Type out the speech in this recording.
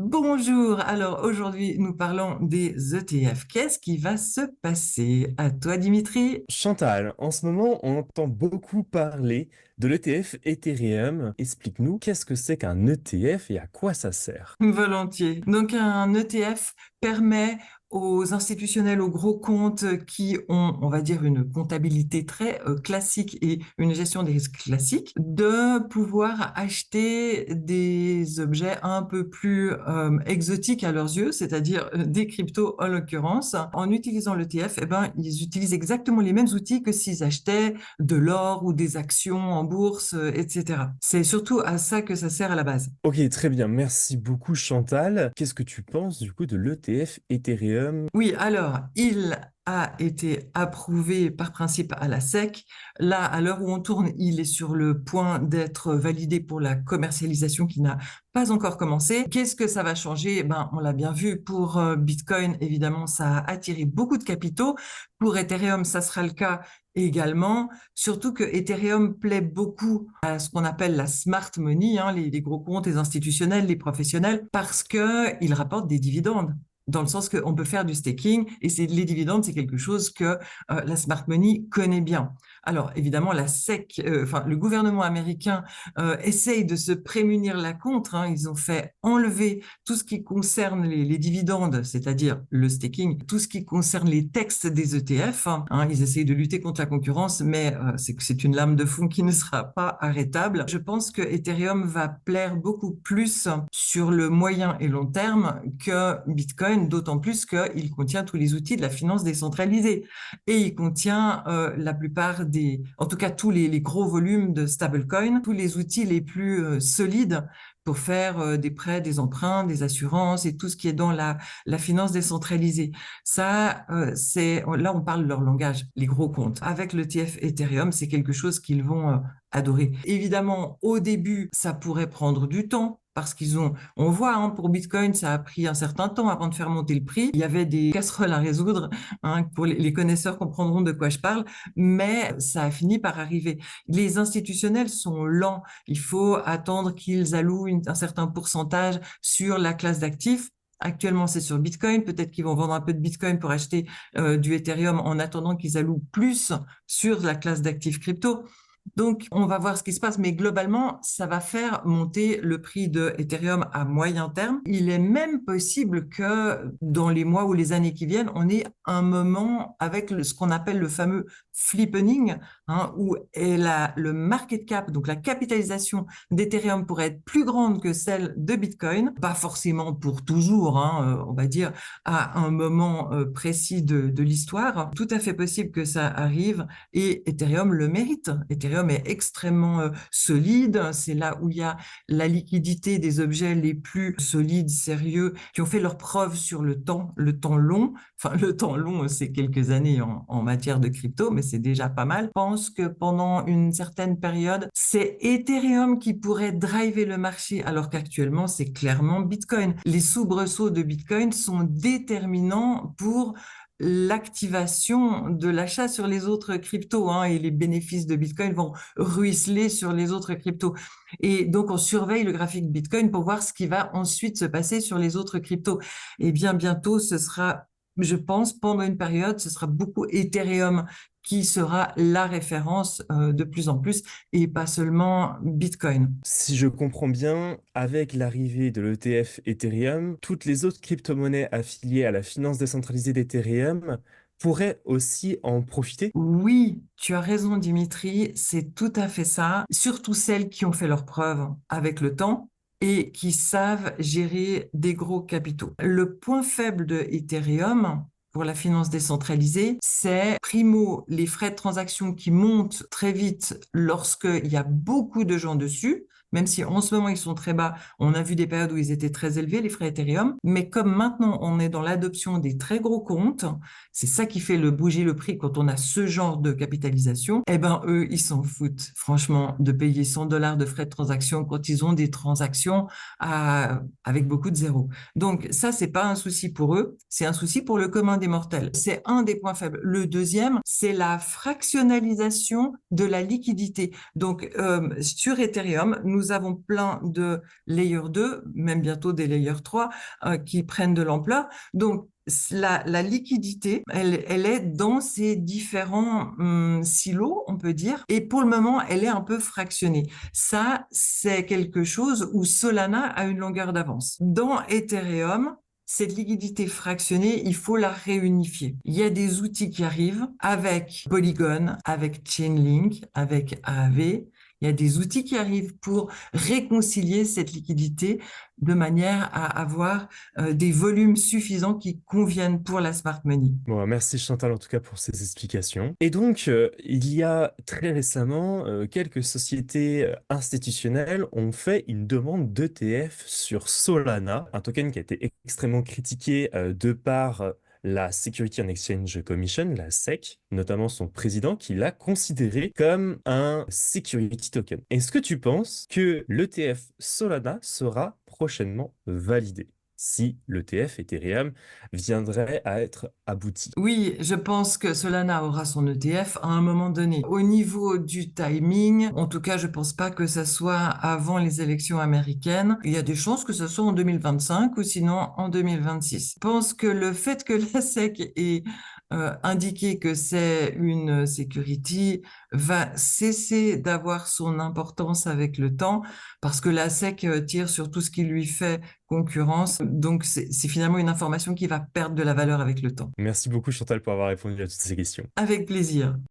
Bonjour, alors aujourd'hui nous parlons des ETF. Qu'est-ce qui va se passer? À toi Dimitri? Chantal, en ce moment, on entend beaucoup parler de l'ETF Ethereum. Explique-nous, qu'est-ce que c'est qu'un ETF et à quoi ça sert? Volontiers. Donc un ETF permet aux institutionnels, aux gros comptes qui ont, on va dire, une comptabilité très classique et une gestion des risques classique, de pouvoir acheter des objets un peu plus exotiques à leurs yeux, c'est-à-dire des cryptos en l'occurrence. En utilisant l'ETF, eh ben, ils utilisent exactement les mêmes outils que s'ils achetaient de l'or ou des actions en bourse, etc. C'est surtout à ça que ça sert à la base. Ok, très bien, merci beaucoup Chantal. Qu'est-ce que tu penses du coup de l'ETF Ethereum? Oui, alors, il a été approuvé par principe à la SEC. Là, à l'heure où on tourne, il est sur le point d'être validé pour la commercialisation qui n'a pas encore commencé. Qu'est-ce que ça va changer? Ben, on l'a bien vu pour Bitcoin, évidemment, ça a attiré beaucoup de capitaux. Pour Ethereum, ça sera le cas également. Surtout que Ethereum plaît beaucoup à ce qu'on appelle la smart money, hein, les gros comptes, les institutionnels, les professionnels, parce que il rapporte des dividendes dans le sens qu'on peut faire du staking et c'est les dividendes, c'est quelque chose que la smart money connaît bien. Alors évidemment, la SEC, enfin le gouvernement américain essaye de se prémunir là contre. Hein. Ils ont fait enlever tout ce qui concerne les dividendes, c'est-à-dire le staking, tout ce qui concerne les textes des ETF. Hein. Ils essayent de lutter contre la concurrence, mais c'est une lame de fond qui ne sera pas arrêtable. Je pense que Ethereum va plaire beaucoup plus sur le moyen et long terme que Bitcoin, d'autant plus qu'il contient tous les outils de la finance décentralisée et il contient la plupart des, en tout cas tous les gros volumes de stablecoin, tous les outils les plus solides pour faire des prêts, des emprunts, des assurances et tout ce qui est dans la finance décentralisée. Ça, là on parle leur langage, les gros comptes. Avec le TF Ethereum, c'est quelque chose qu'ils vont adorer. Évidemment, au début, ça pourrait prendre du temps parce on voit, hein, pour Bitcoin, ça a pris un certain temps avant de faire monter le prix. Il y avait des casseroles à résoudre, hein, pour les connaisseurs comprendront de quoi je parle, mais ça a fini par arriver. Les institutionnels sont lents. Il faut attendre qu'ils allouent un certain pourcentage sur la classe d'actifs. Actuellement, c'est sur Bitcoin. Peut-être qu'ils vont vendre un peu de Bitcoin pour acheter du Ethereum en attendant qu'ils allouent plus sur la classe d'actifs crypto. Donc, on va voir ce qui se passe, mais globalement, ça va faire monter le prix de Ethereum à moyen terme. Il est même possible que dans les mois ou les années qui viennent, on ait un moment avec ce qu'on appelle le fameux flippening, hein, où le market cap, donc la capitalisation d'Ethereum pourrait être plus grande que celle de Bitcoin, pas forcément pour toujours, hein, on va dire à un moment précis de l'histoire. Tout à fait possible que ça arrive et Ethereum le mérite. Ethereum est extrêmement solide. C'est là où il y a la liquidité des objets les plus solides, sérieux, qui ont fait leurs preuves sur le temps long. Enfin, le temps long, c'est quelques années en matière de crypto, mais c'est déjà pas mal. Je pense que pendant une certaine période, c'est Ethereum qui pourrait driver le marché, alors qu'actuellement, c'est clairement Bitcoin. Les soubresauts de Bitcoin sont déterminants pour l'activation de l'achat sur les autres cryptos, hein, et les bénéfices de Bitcoin vont ruisseler sur les autres cryptos. Et donc, on surveille le graphique Bitcoin pour voir ce qui va ensuite se passer sur les autres cryptos. Et bien, bientôt, ce sera, je pense, pendant une période, ce sera beaucoup Ethereum qui sera la référence de plus en plus et pas seulement Bitcoin. Si je comprends bien, avec l'arrivée de l'ETF Ethereum, toutes les autres crypto-monnaies affiliées à la finance décentralisée d'Ethereum pourraient aussi en profiter. Oui, tu as raison, Dimitri, c'est tout à fait ça. Surtout celles qui ont fait leurs preuves avec le temps et qui savent gérer des gros capitaux. Le point faible de Ethereum pour la finance décentralisée, c'est primo les frais de transaction qui montent très vite lorsqu'il y a beaucoup de gens dessus. Même si en ce moment ils sont très bas, on a vu des périodes où ils étaient très élevés, les frais Ethereum. Mais comme maintenant on est dans l'adoption des très gros comptes, c'est ça qui fait bouger le prix quand on a ce genre de capitalisation. Eh ben, eux, ils s'en foutent, franchement, de payer 100 dollars de frais de transaction quand ils ont des transactions avec beaucoup de zéros. Donc, ça, c'est pas un souci pour eux, c'est un souci pour le commun des mortels. C'est un des points faibles. Le deuxième, c'est la fractionnalisation de la liquidité. Donc, sur Ethereum, nous avons plein de layer 2, même bientôt des layer 3, qui prennent de l'ampleur. Donc, la liquidité, elle est dans ces différents silos, on peut dire, et pour le moment, elle est un peu fractionnée. Ça, c'est quelque chose où Solana a une longueur d'avance. Dans Ethereum, cette liquidité fractionnée, il faut la réunifier. Il y a des outils qui arrivent avec Polygon, avec Chainlink, avec Aave. Il y a des outils qui arrivent pour réconcilier cette liquidité de manière à avoir des volumes suffisants qui conviennent pour la smart money. Bon, merci Chantal en tout cas pour ces explications. Et donc, il y a très récemment, quelques sociétés institutionnelles ont fait une demande d'ETF sur Solana, un token qui a été extrêmement critiqué de par la Security and Exchange Commission, la SEC, notamment son président, qui l'a considéré comme un security token. Est-ce que tu penses que l'ETF Solana sera prochainement validé si l'ETF Ethereum viendrait à être abouti? Oui, je pense que Solana aura son ETF à un moment donné. Au niveau du timing, en tout cas, je pense pas que ça soit avant les élections américaines. Il y a des chances que ce soit en 2025 ou sinon en 2026. Je pense que le fait que la SEC ait indiqué que c'est une security va cesser d'avoir son importance avec le temps parce que la SEC tire sur tout ce qui lui fait concurrence. Donc, c'est finalement une information qui va perdre de la valeur avec le temps. Merci beaucoup Chantal pour avoir répondu à toutes ces questions. Avec plaisir.